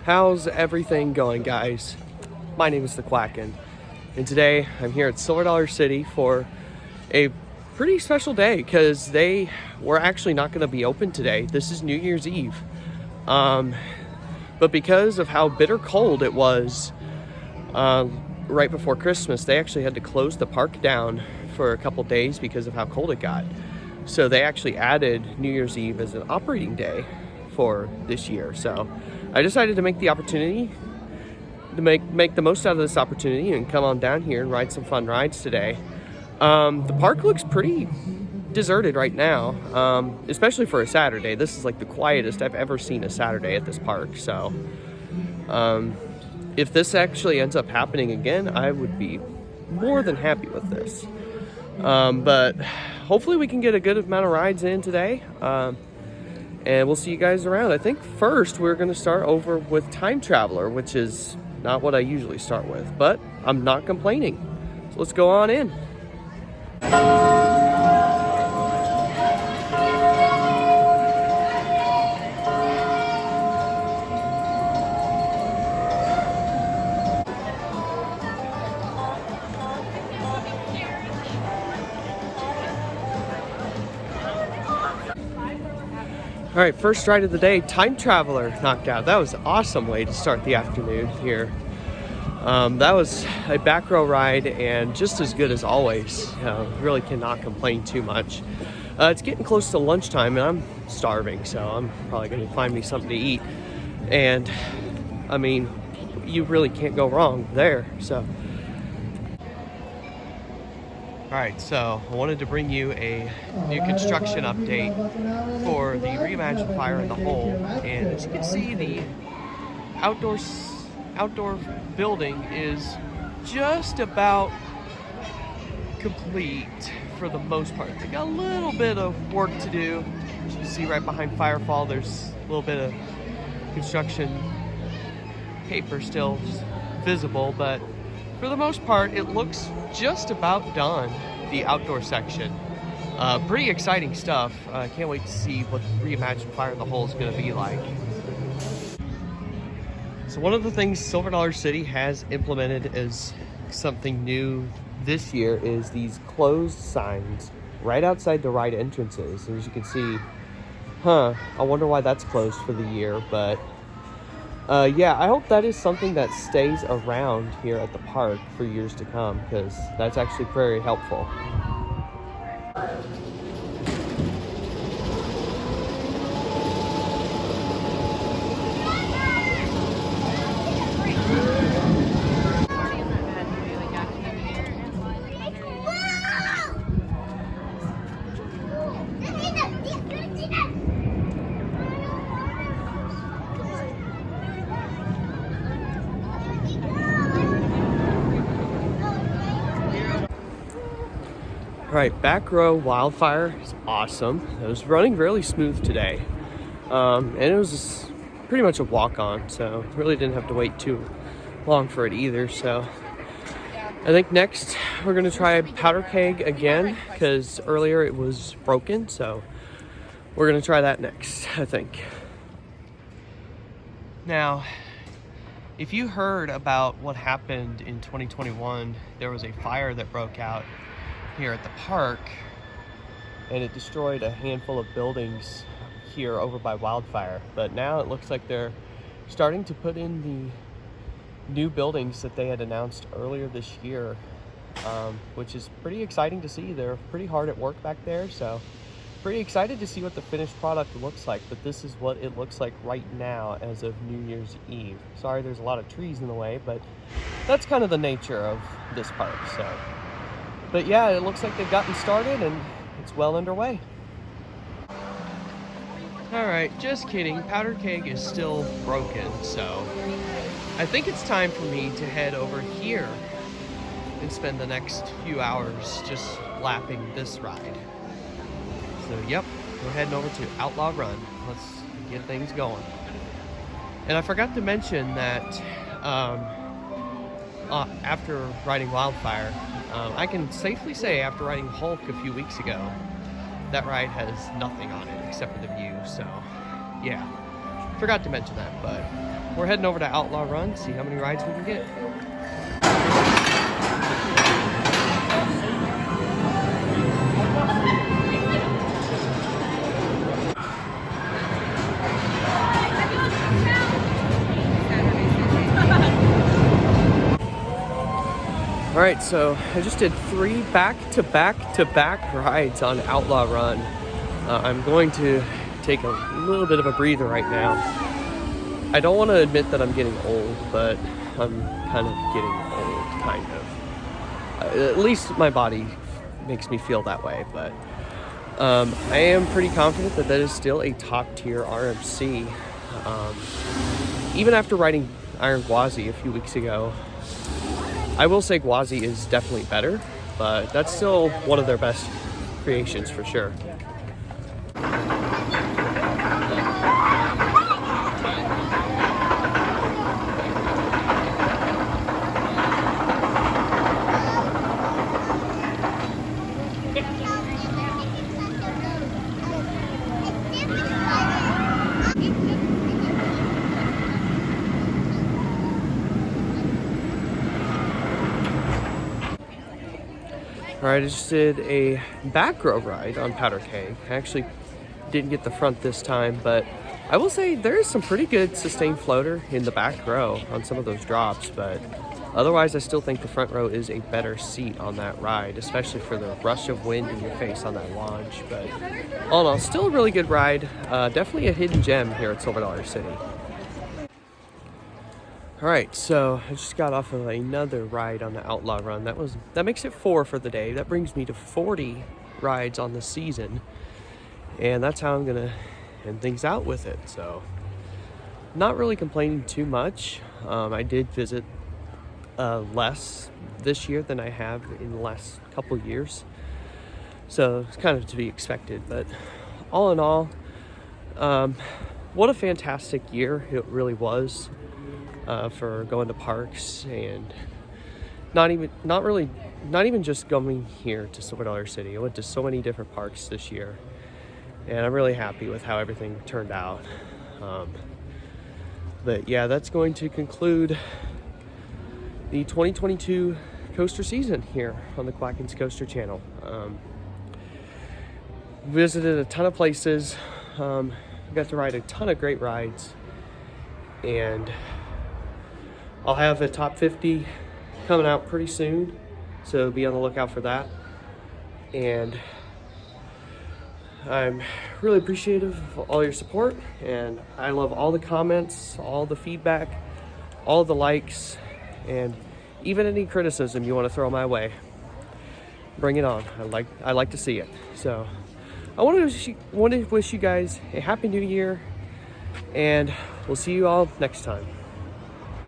How's everything going, guys? My name is The Quacken, and today I'm here at Silver Dollar City for a pretty special day because they were actually not going to be open today. This is New Year's Eve. But because of how bitter cold it was right before Christmas, they actually had to close the park down for a couple days because of how cold it got. So they actually added New Year's Eve as an operating day for this year. So I decided to make the opportunity to make the most out of this opportunity and come on down here and ride some fun rides today. The park looks pretty deserted right now, especially for a Saturday. This is like the quietest I've ever seen a Saturday at this park. So if this actually ends up happening again, I would be more than happy with this. But hopefully we can get a good amount of rides in today. And we'll see you guys around. I think first we're going to start over with Time Traveler, which is not what I usually start with, but I'm not complaining. So let's go on in. All right, first ride of the day, Time Traveler knocked out. That was an awesome way to start the afternoon here. That was a back row ride and just as good as always. Really cannot complain too much. It's getting close to lunchtime and I'm starving, so I'm probably going to find me something to eat. And I mean, you really can't go wrong there. So, all right, so I wanted to bring you a new construction update for the Reimagined Fire in the Hole. And as you can see, the outdoor building is just about complete for the most part. They got a little bit of work to do. As you can see right behind Firefall, there's a little bit of construction paper still visible, but for the most part, it looks just about done, the outdoor section. Pretty exciting stuff. Can't wait to see what Reimagined Fire in the Hole is going to be like. So one of the things Silver Dollar City has implemented as something new this year is these closed signs right outside the ride entrances. As you can see, I wonder why that's closed for the year, but yeah, I hope that is something that stays around here at the park for years to come, because that's actually very helpful. All right, back row Wildfire is awesome. It was running really smooth today. And it was pretty much a walk-on, so really didn't have to wait too long for it either. So I think next we're gonna try Powder Keg again, because earlier it was broken, so we're gonna try that next, I think. Now, if you heard about what happened in 2021, there was a fire that broke out here at the park, and it destroyed a handful of buildings here over by Wildfire. But now it looks like they're starting to put in the new buildings that they had announced earlier this year, which is pretty exciting to see. They're pretty hard at work back there, so pretty excited to see what the finished product looks like. But this is what it looks like right now as of New Year's Eve. Sorry, there's a lot of trees in the way, but that's kind of the nature of this park. So, but yeah, it looks like they've gotten started and it's well underway. All right, just kidding. Powder Keg is still broken, so I think it's time for me to head over here and spend the next few hours just lapping this ride. So yep, we're heading over to Outlaw Run. Let's get things going. And I forgot to mention that after riding Wildfire, I can safely say after riding Hulk a few weeks ago, that ride has nothing on it except for the view. So yeah, Forgot to mention that, but we're heading over to Outlaw Run, see how many rides we can get. All right, so I just did 3 back-to-back rides on Outlaw Run. I'm going to take a little bit of a breather right now. I don't want to admit that I'm getting old, but I'm kind of getting old, kind of. At least my body makes me feel that way, but I am pretty confident that is still a top-tier RMC. Even after riding Iron Gwazi a few weeks ago, I will say Gwazi is definitely better, but that's still one of their best creations for sure. All right, I just did a back row ride on Powder Keg. I actually didn't get the front this time, but I will say there is some pretty good sustained floater in the back row on some of those drops, but otherwise I still think the front row is a better seat on that ride, especially for the rush of wind in your face on that launch. But all in all, still a really good ride. Definitely a hidden gem here at Silver Dollar City. All right, so I just got off of another ride on the Outlaw Run. That makes it 4 for the day. That brings me to 40 rides on the season, and that's how I'm gonna end things out with it. So, not really complaining too much. I did visit less this year than I have in the last couple years, so it's kind of to be expected. But all in all, what a fantastic year it really was. For going to parks, and not even just going here to Silver Dollar City. I went to so many different parks this year, and I'm really happy with how everything turned out. But yeah, that's going to conclude the 2022 coaster season here on the Quackens Coaster channel. Visited a ton of places, got to ride a ton of great rides, and I'll have a top 50 coming out pretty soon, so be on the lookout for that. And I'm really appreciative of all your support, and I love all the comments, all the feedback, all the likes, and even any criticism you want to throw my way. Bring it on. I like to see it. So I want to wish you guys a happy new year, and we'll see you all next time.